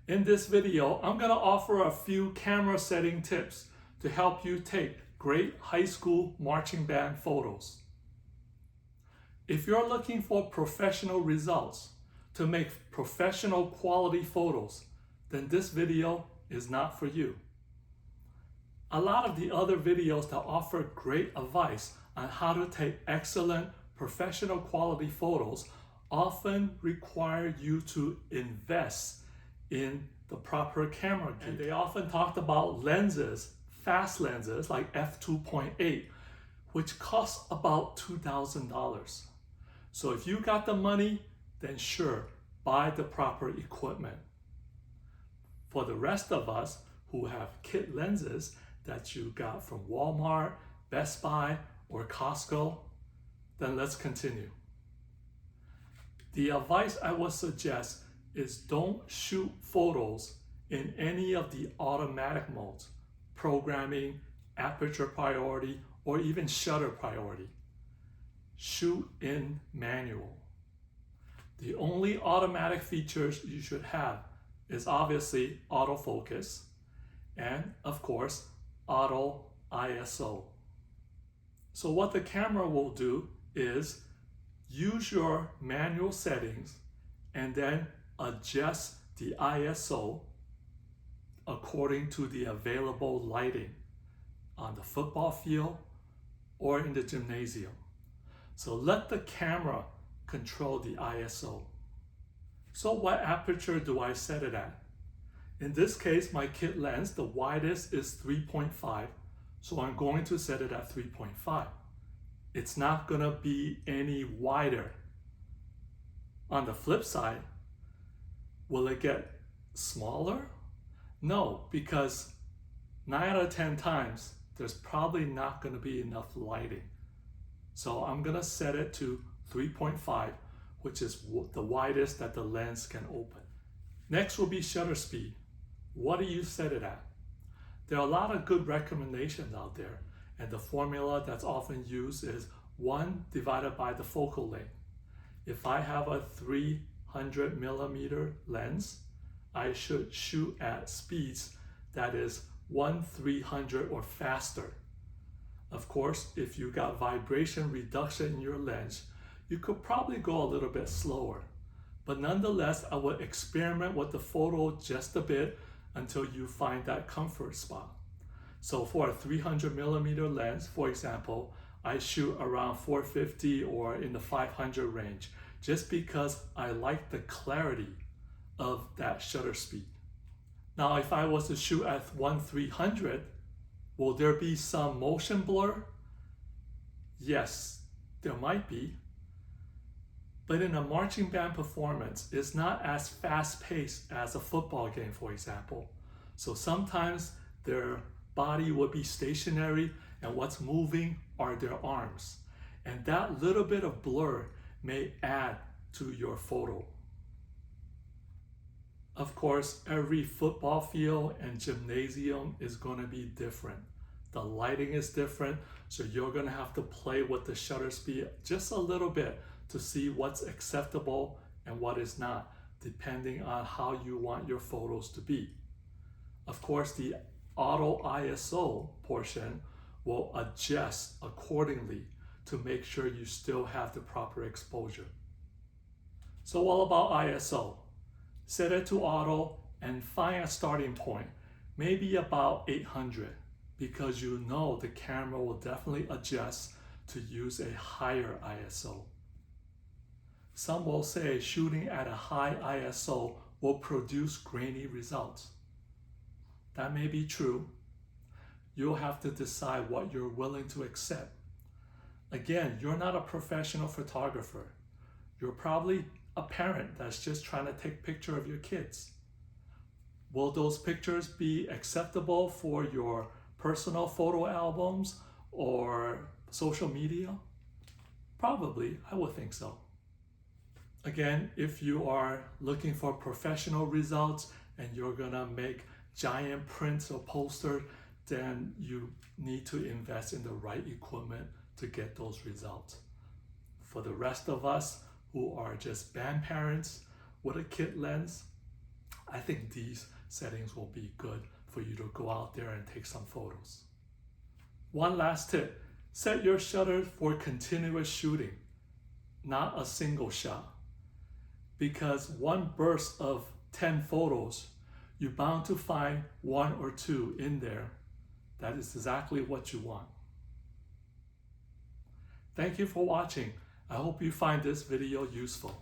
In this video, I'm going to offer a few camera setting tips to help you take great high school marching band photos. If you're looking for professional results to make professional quality photos, then this video is not for you. A lot of the other videos that offer great advice on how to take excellent professional quality photos often require you to invest in the proper camera gear. And they often talked about lenses, fast lenses like f2.8, which cost about $2,000. So if you got the money, then sure, buy the proper equipment. For the rest of us who have kit lenses that you got from Walmart, Best Buy, or Costco, then let's continue. The advice I would suggest is don't shoot photos in any of the automatic modes, programming, aperture priority, or even shutter priority. Shoot in manual. The only automatic features you should have is obviously autofocus and, of course, auto ISO. So what the camera will do is use your manual settings and then adjust the ISO according to the available lighting on the football field or in the gymnasium. So let the camera control the ISO. So what aperture do I set it at? In this case, my kit lens, the widest is 3.5, so I'm going to set it at 3.5. It's not going to be any wider. On the flip side, will it get smaller? No, because 9 out of 10 times, there's probably not going to be enough lighting. So I'm going to set it to 3.5, which is the widest that the lens can open. Next will be shutter speed. What do you set it at? There are a lot of good recommendations out there, and the formula that's often used is 1 divided by the focal length. If I have a 300 millimeter lens, I should shoot at speeds that is 1/300 or faster. Of course, if you got vibration reduction in your lens, you could probably go a little bit slower. But nonetheless, I would experiment with the photo just a bit until you find that comfort spot. So for a 300 millimeter lens, for example, I shoot around 450 or in the 500 range, just because I like the clarity of that shutter speed. Now, if I was to shoot at 1/300, will there be some motion blur? Yes, there might be. But in a marching band performance, it's not as fast-paced as a football game, for example. So sometimes their body will be stationary and what's moving are their arms. And that little bit of blur may add to your photo. Of course, every football field and gymnasium is going to be different. The lighting is different, so you're going to have to play with the shutter speed just a little bit to see what's acceptable and what is not, depending on how you want your photos to be. Of course, the auto ISO portion will adjust accordingly to make sure you still have the proper exposure. So what about ISO? Set it to auto and find a starting point, maybe about 800, because you know the camera will definitely adjust to use a higher ISO. Some will say shooting at a high ISO will produce grainy results. That may be true. You'll have to decide what you're willing to accept. Again, you're not a professional photographer. You're probably a parent that's just trying to take a picture of your kids. Will those pictures be acceptable for your personal photo albums or social media? Probably, I would think so. Again, if you are looking for professional results and you're gonna make giant prints or posters, then you need to invest in the right equipment to get those results. For the rest of us who are just band parents with a kit lens, I think these settings will be good for you to go out there and take some photos. One last tip, set your shutter for continuous shooting, not a single shot. Because one burst of 10 photos, you're bound to find 1 or 2 in there. That is exactly what you want. Thank you for watching. I hope you find this video useful.